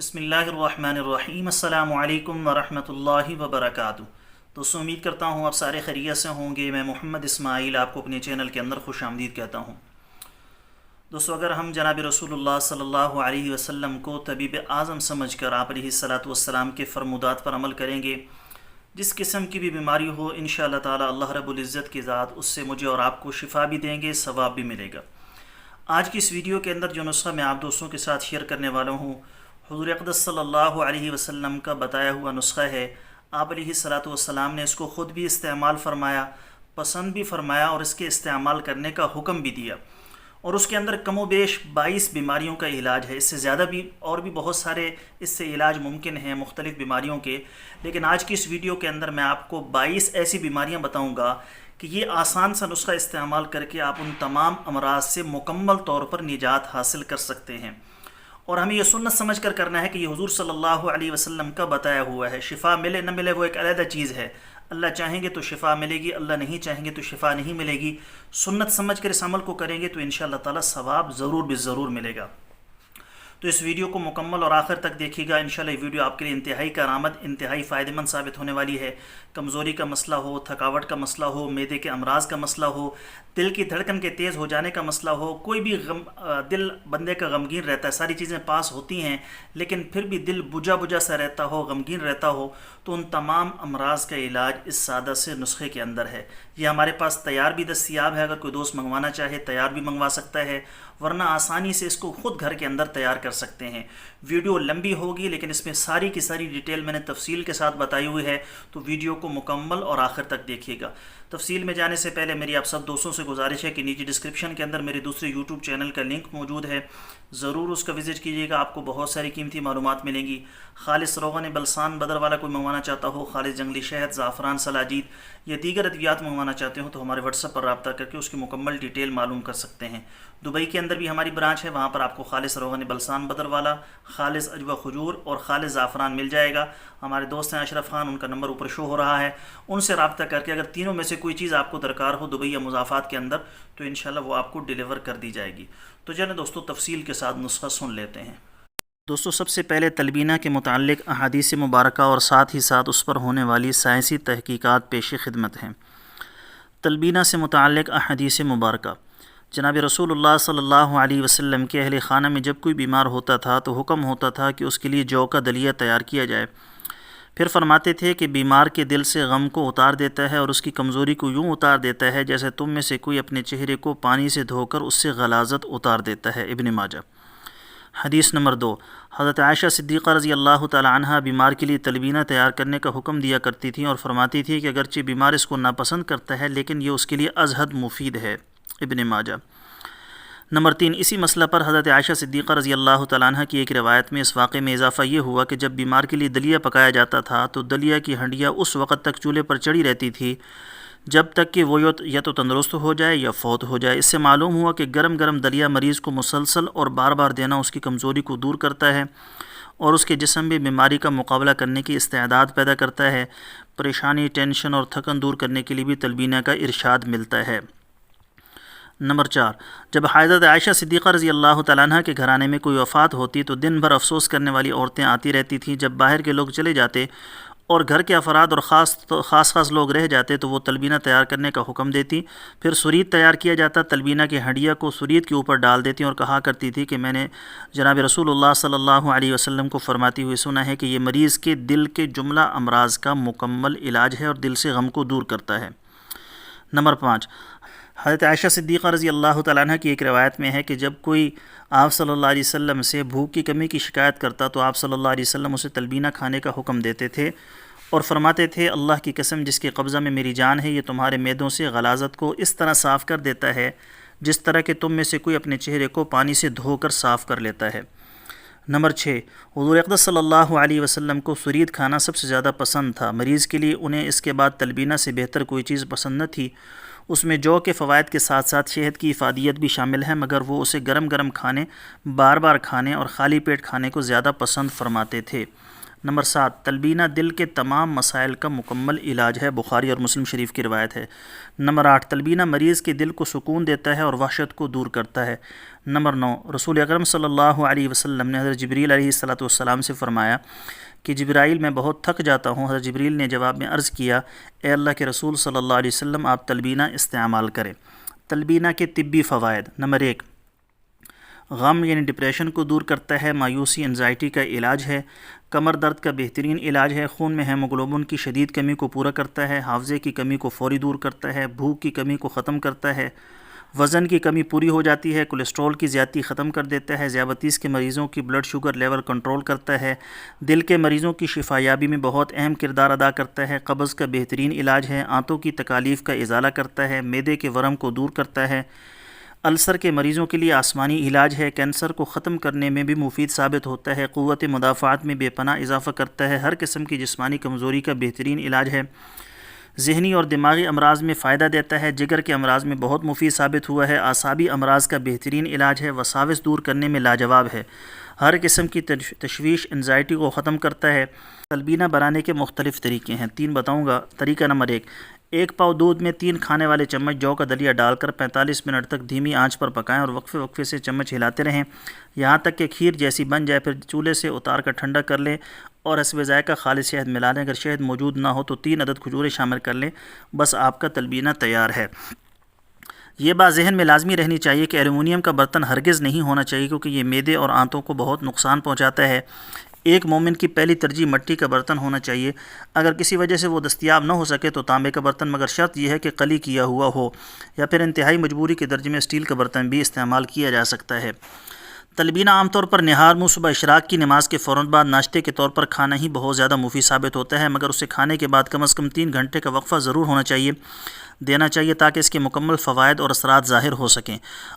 بسم اللہ الرحمن الرحیم۔ السلام علیکم ورحمۃ اللہ وبرکاتہ۔ دوستوں، امید کرتا ہوں آپ سارے خیریت سے ہوں گے۔ میں محمد اسماعیل آپ کو اپنے چینل کے اندر خوش آمدید کہتا ہوں۔ دوستوں، اگر ہم جناب رسول اللہ صلی اللہ علیہ وسلم کو طبیب اعظم سمجھ کر آپ علیہ الصلاۃ والسلام کے فرمودات پر عمل کریں گے، جس قسم کی بھی بیماری ہو انشاءاللہ تعالی اللہ رب العزت کی ذات اس سے مجھے اور آپ کو شفا بھی دیں گے، ثواب بھی ملے گا۔ آج کی اس ویڈیو کے اندر جو نسخہ میں آپ دوستوں کے ساتھ شیئر کرنے والا ہوں، حضور اقدس صلی اللہ علیہ وسلم کا بتایا ہوا نسخہ ہے۔ آپ علیہ الصلاۃ والسلام نے اس کو خود بھی استعمال فرمایا، پسند بھی فرمایا اور اس کے استعمال کرنے کا حکم بھی دیا، اور اس کے اندر کم و بیش 22 بیماریوں کا علاج ہے۔ اس سے زیادہ بھی اور بھی بہت سارے اس سے علاج ممکن ہیں مختلف بیماریوں کے، لیکن آج کی اس ویڈیو کے اندر میں آپ کو 22 ایسی بیماریاں بتاؤں گا کہ یہ آسان سا نسخہ استعمال کر کے آپ ان تمام امراض سے مکمل طور پر نجات حاصل کر سکتے ہیں۔ اور ہمیں یہ سنت سمجھ کر کرنا ہے کہ یہ حضور صلی اللہ علیہ وسلم کا بتایا ہوا ہے۔ شفا ملے نہ ملے وہ ایک علیحدہ چیز ہے۔ اللہ چاہیں گے تو شفا ملے گی، اللہ نہیں چاہیں گے تو شفا نہیں ملے گی۔ سنت سمجھ کر اس عمل کو کریں گے تو انشاءاللہ تعالی ثواب ضرور بھی ضرور ملے گا۔ تو اس ویڈیو کو مکمل اور آخر تک دیکھیے گا۔ انشاءاللہ یہ ویڈیو آپ کے لیے انتہائی کارآمد، انتہائی فائدہ مند ثابت ہونے والی ہے۔ کمزوری کا مسئلہ ہو، تھکاوٹ کا مسئلہ ہو، معدے کے امراض کا مسئلہ ہو، دل کی دھڑکن کے تیز ہو جانے کا مسئلہ ہو، کوئی بھی دل بندے کا غمگین رہتا ہے، ساری چیزیں پاس ہوتی ہیں لیکن پھر بھی دل بجھا بجھا سا رہتا ہو، غمگین رہتا ہو، تو ان تمام امراض کا علاج اس سادہ سے نسخے کے اندر ہے۔ یہ ہمارے پاس تیار بھی دستیاب ہے، اگر کوئی دوست منگوانا چاہے تیار بھی منگوا سکتا ہے، ورنہ آسانی سے اس کو خود گھر کے اندر تیار کر سکتے ہیں۔ ویڈیو لمبی ہوگی لیکن اس میں ساری کی ساری ڈیٹیل میں نے تفصیل کے ساتھ بتائی ہوئی ہے، تو ویڈیو کو مکمل اور آخر تک دیکھیے گا۔ تفصیل میں جانے سے پہلے میری آپ سب دوستوں سے گزارش ہے کہ نیچے ڈسکرپشن کے اندر میرے دوسرے یوٹیوب چینل کا لنک موجود ہے، ضرور اس کا وزٹ کیجیے گا۔ آپ کو بہت ساری قیمتی معلومات ملیں گی۔ خالص روغن بلسان بدر والا کوئی منگوانا چاہتا ہو، خالص جنگلی شہد، زعفران، سلاجید یا دیگر ادویات منگوانا چاہتے ہو تو ہمارے واٹس ایپ پر رابطہ کر کے اس کی مکمل ڈیٹیل معلوم کر سکتے ہیں۔ دبئی کے اندر بھی ہماری برانچ ہے، وہاں پر آپ کو خالص روغن بلسان بدر والا، خالص عجوہ کھجور اور خالص زعفران مل جائے گا۔ ہمارے دوست ہیں اشرف خان، ان کا نمبر اوپر شو ہو رہا ہے، ان سے رابطہ کر کے اگر تینوں میں سے کوئی چیز آپ کو درکار ہو دبئی یا مضافات کے اندر تو انشاءاللہ وہ آپ کو ڈیلیور کر دی جائے گی۔ تو چلیں دوستو تفصیل کے ساتھ نسخہ سن لیتے ہیں۔ دوستو، سب سے پہلے تلبینہ کے متعلق احادیث مبارکہ اور ساتھ ہی ساتھ اس پر ہونے والی سائنسی تحقیقات پیش خدمت ہیں۔ تلبینہ سے متعلق احادیث مبارکہ۔ جناب رسول اللہ صلی اللہ علیہ وسلم کے اہل خانہ میں جب کوئی بیمار ہوتا تھا تو حکم ہوتا تھا کہ اس کے لیے جو کا دلیہ تیار کیا جائے۔ پھر فرماتے تھے کہ بیمار کے دل سے غم کو اتار دیتا ہے اور اس کی کمزوری کو یوں اتار دیتا ہے جیسے تم میں سے کوئی اپنے چہرے کو پانی سے دھو کر اس سے غلاظت اتار دیتا ہے۔ ابن ماجہ۔ حدیث نمبر 2، حضرت عائشہ صدیقہ رضی اللہ تعالی عنہا بیمار کے لیے تلبینہ تیار کرنے کا حکم دیا کرتی تھیں اور فرماتی تھی کہ اگرچہ بیمار اس کو ناپسند کرتا ہے لیکن یہ اس کے لیے ازحد مفید ہے۔ ابن ماجہ۔ نمبر 3، اسی مسئلہ پر حضرت عائشہ صدیقہ رضی اللہ تعالیٰ عنہ کی ایک روایت میں اس واقعے میں اضافہ یہ ہوا کہ جب بیمار کے لیے دلیہ پکایا جاتا تھا تو دلیہ کی ہنڈیاں اس وقت تک چولہے پر چڑھی رہتی تھی جب تک کہ وہ یا تو تندرست ہو جائے یا فوت ہو جائے۔ اس سے معلوم ہوا کہ گرم گرم دلیہ مریض کو مسلسل اور بار بار دینا اس کی کمزوری کو دور کرتا ہے اور اس کے جسم میں بیماری کا مقابلہ کرنے کی استعداد پیدا کرتا ہے۔ پریشانی، ٹینشن اور تھکن دور کرنے کے لیے بھی تلبینہ کا ارشاد ملتا ہے۔ نمبر 4، جب حضرت عائشہ صدیقہ رضی اللہ تعالیٰ عنہ کے گھرانے میں کوئی وفات ہوتی تو دن بھر افسوس کرنے والی عورتیں آتی رہتی تھیں۔ جب باہر کے لوگ چلے جاتے اور گھر کے افراد اور خاص لوگ رہ جاتے تو وہ تلبینہ تیار کرنے کا حکم دیتی۔ پھر سرید تیار کیا جاتا، تلبینہ کی ہنڈیا کو سرید کے اوپر ڈال دیتی اور کہا کرتی تھی کہ میں نے جناب رسول اللہ صلی اللہ علیہ وسلم کو فرماتی ہوئی سنا ہے کہ یہ مریض کے دل کے جملہ امراض کا مکمل علاج ہے اور دل سے غم کو دور کرتا ہے۔ نمبر 5، حضرت عائشہ صدیقہ رضی اللہ تعالیٰ عنہ کی ایک روایت میں ہے کہ جب کوئی آپ صلی اللہ علیہ وسلم سے بھوک کی کمی کی شکایت کرتا تو آپ صلی اللہ علیہ وسلم اسے تلبینہ کھانے کا حکم دیتے تھے اور فرماتے تھے اللہ کی قسم جس کے قبضہ میں میری جان ہے، یہ تمہارے معدوں سے غلاظت کو اس طرح صاف کر دیتا ہے جس طرح کہ تم میں سے کوئی اپنے چہرے کو پانی سے دھو کر صاف کر لیتا ہے۔ نمبر 6، حضور اقدس صلی اللہ علیہ وسلم کو سرید کھانا سب سے زیادہ پسند تھا۔ مریض کے لیے انہیں اس کے بعد تلبینہ سے بہتر کوئی چیز پسند نہ تھی۔ اس میں جو کے فوائد کے ساتھ ساتھ شہد کی افادیت بھی شامل ہے، مگر وہ اسے گرم گرم کھانے، بار بار کھانے اور خالی پیٹ کھانے کو زیادہ پسند فرماتے تھے۔ نمبر 7، تلبینہ دل کے تمام مسائل کا مکمل علاج ہے، بخاری اور مسلم شریف کی روایت ہے۔ نمبر 8، تلبینہ مریض کے دل کو سکون دیتا ہے اور وحشت کو دور کرتا ہے۔ نمبر 9، رسول اکرم صلی اللہ علیہ وسلم نے حضرت جبریل علیہ السلام سے فرمایا کہ جبرائیل میں بہت تھک جاتا ہوں۔ حضرت جبریل نے جواب میں عرض کیا، اے اللہ کے رسول صلی اللہ علیہ وسلم، آپ تلبینہ استعمال کریں۔ تلبینہ کے طبی فوائد۔ نمبر 1، غم یعنی ڈپریشن کو دور کرتا ہے، مایوسی انزائٹی کا علاج ہے، کمر درد کا بہترین علاج ہے، خون میں ہیموگلوبن کی شدید کمی کو پورا کرتا ہے، حافظے کی کمی کو فوری دور کرتا ہے، بھوک کی کمی کو ختم کرتا ہے، وزن کی کمی پوری ہو جاتی ہے، کولیسٹرول کی زیادتی ختم کر دیتا ہے، ذیابیطس کے مریضوں کی بلڈ شوگر لیول کنٹرول کرتا ہے، دل کے مریضوں کی شفا یابی میں بہت اہم کردار ادا کرتا ہے، قبض کا بہترین علاج ہے، آنتوں کی تکالیف کا ازالہ کرتا ہے، معدے کے ورم کو دور کرتا ہے، السر کے مریضوں کے لیے آسمانی علاج ہے، کینسر کو ختم کرنے میں بھی مفید ثابت ہوتا ہے، قوت مدافعت میں بے پناہ اضافہ کرتا ہے، ہر قسم کی جسمانی کمزوری کا بہترین علاج ہے، ذہنی اور دماغی امراض میں فائدہ دیتا ہے، جگر کے امراض میں بہت مفید ثابت ہوا ہے، اعصابی امراض کا بہترین علاج ہے، وساوس دور کرنے میں لاجواب ہے، ہر قسم کی تشویش انزائٹی کو ختم کرتا ہے۔ تلبینہ بنانے کے مختلف طریقے ہیں، 3 بتاؤں گا۔ طریقہ نمبر 1، 1 پاؤ دودھ میں 3 کھانے والے چمچ جو کا دلیا ڈال کر 45 منٹ تک دھیمی آنچ پر پکائیں اور وقفے وقفے سے چمچ ہلاتے رہیں یہاں تک کہ کھیر جیسی بن جائے، پھر چولہے سے اتار کر ٹھنڈا کر لیں اور حسب ذائقہ خالص شہد ملا لیں، اگر شہد موجود نہ ہو تو 3 عدد کھجوریں شامل کر لیں، بس آپ کا تلبینہ تیار ہے۔ یہ بات ذہن میں لازمی رہنی چاہیے کہ ایلومینیم کا برتن ہرگز نہیں ہونا چاہیے کیونکہ یہ معدے اور آنتوں کو بہت نقصان پہنچاتا ہے۔ ایک مومن کی پہلی ترجیح مٹی کا برتن ہونا چاہیے، اگر کسی وجہ سے وہ دستیاب نہ ہو سکے تو تانبے کا برتن، مگر شرط یہ ہے کہ قلی کیا ہوا ہو، یا پھر انتہائی مجبوری کے درجے میں اسٹیل کا برتن بھی استعمال کیا جا سکتا ہے۔ تلبینہ عام طور پر نہار منہ صبح اشراق کی نماز کے فوراً بعد ناشتے کے طور پر کھانا ہی بہت زیادہ مفید ثابت ہوتا ہے، مگر اسے کھانے کے بعد کم از کم 3 گھنٹے کا وقفہ ضرور ہونا چاہیے دینا چاہیے تاکہ اس کے مکمل فوائد اور اثرات ظاہر ہو سکیں۔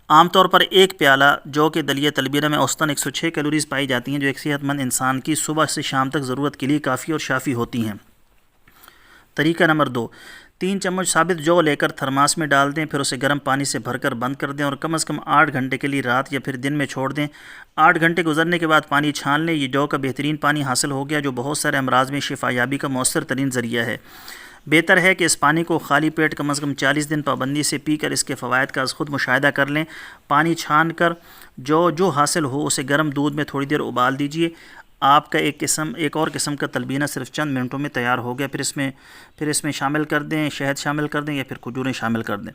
عام طور پر 1 پیالہ جو کہ دلیہ تلبینہ میں اوسطاً 106 کیلوریز پائی جاتی ہیں، جو ایک صحت مند انسان کی صبح سے شام تک ضرورت کے لیے کافی اور شافی ہوتی ہیں۔ طریقہ نمبر 2، 3 چمچ ثابت جو لے کر تھرماس میں ڈال دیں، پھر اسے گرم پانی سے بھر کر بند کر دیں اور کم از کم 8 گھنٹے کے لیے رات یا پھر دن میں چھوڑ دیں۔ 8 گھنٹے گزرنے کے بعد پانی چھان لیں، یہ جو کا بہترین پانی حاصل ہو گیا جو بہت سارے امراض میں شفا یابی کا مؤثر ترین ذریعہ ہے۔ بہتر ہے کہ اس پانی کو خالی پیٹ کم از کم 40 دن پابندی سے پی کر اس کے فوائد کا خود مشاہدہ کر لیں۔ پانی چھان کر جو حاصل ہو اسے گرم دودھ میں تھوڑی دیر ابال دیجیے، آپ کا ایک اور قسم کا تلبینہ صرف چند منٹوں میں تیار ہو گیا۔ پھر اس میں شامل کر دیں، شہد شامل کر دیں یا پھر کھجوریں شامل کر دیں۔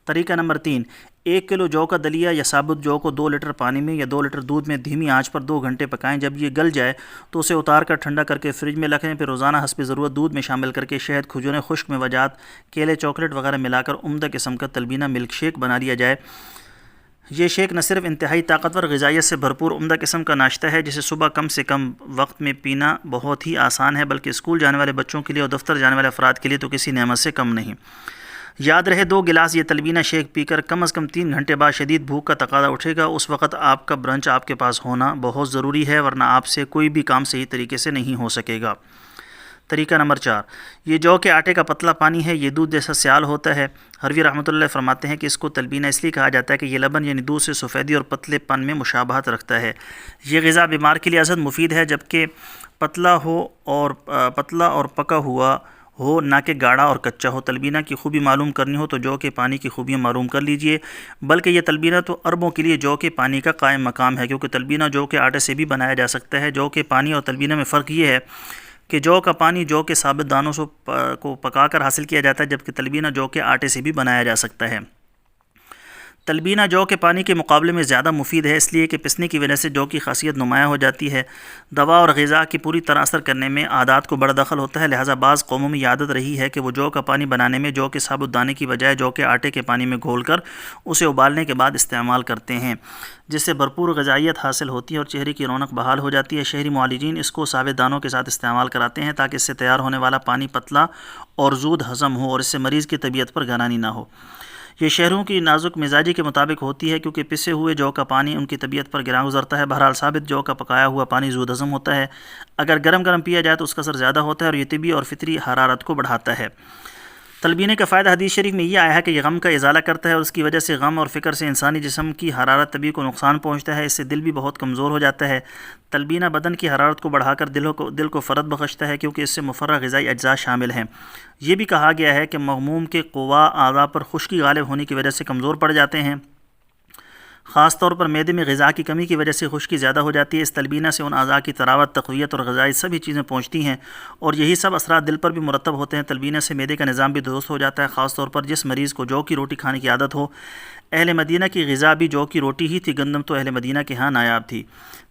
طریقہ نمبر 3، 1 کلو جو کا دلیا یا ثابت جو کو 2 لیٹر پانی میں یا 2 لیٹر دودھ میں دھیمی آنچ پر 2 گھنٹے پکائیں، جب یہ گل جائے تو اسے اتار کر ٹھنڈا کر کے فریج میں رکھیں، پھر روزانہ حسب ضرورت دودھ میں شامل کر کے شہد، کھجوریں، خشک میوجات، کیلے، چاکلیٹ وغیرہ ملا کر عمدہ قسم کا تلبینہ ملک شیک بنا لیا جائے۔ یہ شیک نہ صرف انتہائی طاقتور غذائیت سے بھرپور عمدہ قسم کا ناشتہ ہے جسے صبح کم سے کم وقت میں پینا بہت ہی آسان ہے، بلکہ اسکول جانے والے بچوں کے لیے اور دفتر جانے والے افراد کے لیے تو کسی نعمت سے کم نہیں۔ یاد رہے 2 گلاس یہ تلبینہ شیک پی کر کم از کم 3 گھنٹے بعد شدید بھوک کا تقاضا اٹھے گا، اس وقت آپ کا برنچ آپ کے پاس ہونا بہت ضروری ہے، ورنہ آپ سے کوئی بھی کام صحیح طریقے سے نہیں ہو سکے گا۔ طریقہ نمبر 4، یہ جو کے آٹے کا پتلا پانی ہے، یہ دودھ جیسا سیال ہوتا ہے۔ حروی رحمۃ اللہ فرماتے ہیں کہ اس کو تلبینہ اس لیے کہا جاتا ہے کہ یہ لبن یعنی دودھ سے سفیدی اور پتلے پن میں مشابہت رکھتا ہے۔ یہ غذا بیمار کے لیے ازحد مفید ہے، جبکہ پتلا اور پکا ہوا ہو، نہ کہ گاڑھا اور کچا ہو۔ تلبینہ کی خوبی معلوم کرنی ہو تو جو کے پانی کی خوبیاں معلوم کر لیجئے، بلکہ یہ تلبینہ تو عربوں کے لیے جو کے پانی کا قائم مقام ہے، کیونکہ تلبینہ جو کے آٹے سے بھی بنایا جا سکتا ہے۔ جو کے پانی اور تلبینہ میں فرق یہ ہے کہ جو کا پانی جو کے ثابت دانوں کو پکا کر حاصل کیا جاتا ہے، جبکہ تلبینہ جو کے آٹے سے بھی بنایا جا سکتا ہے۔ تلبینہ جو کے پانی کے مقابلے میں زیادہ مفید ہے، اس لیے کہ پسنے کی وجہ سے جو کی خاصیت نمایاں ہو جاتی ہے، دوا اور غذا کی پوری طرح اثر کرنے میں عادات کو بڑا دخل ہوتا ہے، لہٰذا بعض قوموں میں یہ عادت رہی ہے کہ وہ جو کا پانی بنانے میں جو کے ثابت دانے کی بجائے جو کے آٹے کے پانی میں گھول کر اسے ابالنے کے بعد استعمال کرتے ہیں، جس سے بھرپور غذائیت حاصل ہوتی ہے اور چہرے کی رونق بحال ہو جاتی ہے۔ شہری معالجین اس کو ثابت دانوں کے ساتھ استعمال کراتے ہیں تاکہ اس سے تیار ہونے والا پانی پتلا اور زود ہضم ہو اور اس سے مریض کی طبیعت پر گرانی نہ ہو۔ یہ شہروں کی نازک مزاجی کے مطابق ہوتی ہے، کیونکہ پسے ہوئے جو کا پانی ان کی طبیعت پر گراں گزرتا ہے۔ بہرحال ثابت جو کا پکایا ہوا پانی زود ہضم ہوتا ہے، اگر گرم پیا جائے تو اس کا اثر زیادہ ہوتا ہے اور یہ طبی اور فطری حرارت کو بڑھاتا ہے۔ تلبینہ کا فائدہ حدیث شریف میں یہ آیا ہے کہ یہ غم کا ازالہ کرتا ہے اور اس کی وجہ سے غم اور فکر سے انسانی جسم کی حرارت طبیع کو نقصان پہنچتا ہے، اس سے دل بھی بہت کمزور ہو جاتا ہے۔ تلبینہ بدن کی حرارت کو بڑھا کر دل کو فرد بخشتا ہے کیونکہ اس سے مفرغ غذائی اجزاء شامل ہیں۔ یہ بھی کہا گیا ہے کہ مغموم کے قوا اعضاء پر خشکی غالب ہونے کی وجہ سے کمزور پڑ جاتے ہیں، خاص طور پر معدے میں غذا کی کمی کی وجہ سے خشکی زیادہ ہو جاتی ہے۔ اس تلبینہ سے ان اعضاء کی تراوت، تقویت اور غذائی سبھی چیزیں پہنچتی ہیں اور یہی سب اثرات دل پر بھی مرتب ہوتے ہیں۔ تلبینہ سے معدے کا نظام بھی درست ہو جاتا ہے، خاص طور پر جس مریض کو جو کی روٹی کھانے کی عادت ہو۔ اہل مدینہ کی غذا بھی جو کی روٹی ہی تھی، گندم تو اہل مدینہ کے ہاں نایاب تھی۔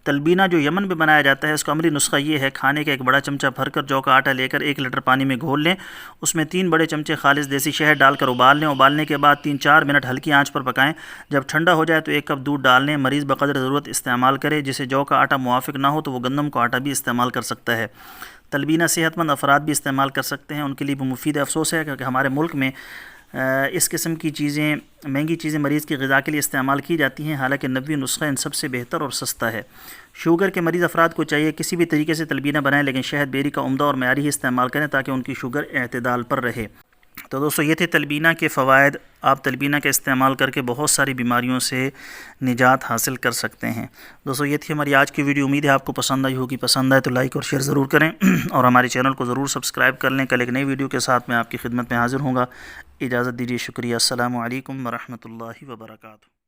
تلبینہ جو یمن میں بنایا جاتا ہے، اس کا عملی نسخہ یہ ہے: کھانے کا ایک بڑا چمچہ بھر کر جو کا آٹا لے کر 1 لیٹر پانی میں گھول لیں، اس میں 3 بڑے چمچے خالص دیسی شہد ڈال کر ابال لیں۔ ابالنے کے بعد 3-4 منٹ ہلکی آنچ پر پکائیں۔ جب ٹھنڈا ہو جائے تو 1 کپ دودھ ڈال لیں۔ مریض بقدر ضرورت استعمال کرے، جسے جو کا آٹا موافق نہ ہو تو وہ گندم کا آٹا بھی استعمال کر سکتا ہے۔ تلبینہ صحت مند افراد بھی استعمال کر سکتے ہیں، ان کے لیے بھی مفید ہے۔ افسوس ہے کہ ہمارے ملک میں اس قسم کی چیزیں، مہنگی چیزیں مریض کی غذا کے لیے استعمال کی جاتی ہیں، حالانکہ نبوی نسخہ ان سب سے بہتر اور سستا ہے۔ شوگر کے مریض افراد کو چاہیے کسی بھی طریقے سے تلبینہ بنائیں، لیکن شہد بیری کا عمدہ اور معیاری ہی استعمال کریں تاکہ ان کی شوگر اعتدال پر رہے۔ تو دوستو یہ تھے تلبینہ کے فوائد۔ آپ تلبینہ کا استعمال کر کے بہت ساری بیماریوں سے نجات حاصل کر سکتے ہیں۔ دوستو یہ تھی ہماری آج کی ویڈیو، امید ہے آپ کو پسند آئی ہوگی۔ پسند آئے تو لائک اور شیئر ضرور کریں اور ہمارے چینل کو ضرور سبسکرائب کر لیں۔ کل ایک نئی ویڈیو کے ساتھ میں آپ کی خدمت میں حاضر ہوں گا۔ اجازت دیجیے، شکریہ، السلام علیکم ورحمۃ اللہ وبرکاتہ۔